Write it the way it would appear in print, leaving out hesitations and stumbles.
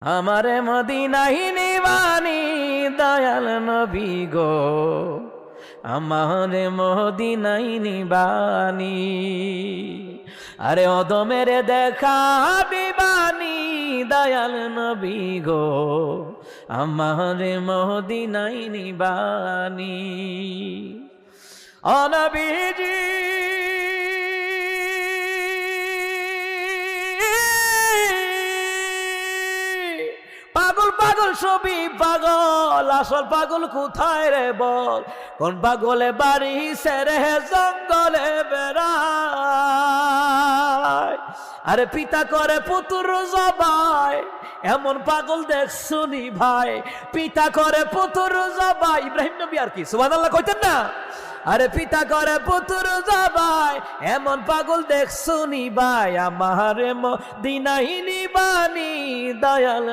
আমারে মদিনায় নিবানি দয়াল নবী গো, আমারে মদিনায় নিবানি। আরে অদমের দেখা দিবানি দয়াল নবী গো, আমারে মদিনায় নিবানি। ও নবীজি পাগল পাগল ছবি পাগল, আসল পাগল কোথায় রে বল? কোন পাগলে বাড়ি সেরে জঙ্গলে বেড়ায়? আরে পিতা করে পুতুর জবাই, এমন পাগল দেখছুনি ভাই? পিতা করে পুতুর জবাই, ইব্রাহিম নবী আর কি সুবহানাল্লাহ কইতেন না? আরে পিতা করে পুতুর জবাই, এমন পাগল দেখছুনি ভাই? আমারে মদিনায় নিবানি দয়াল।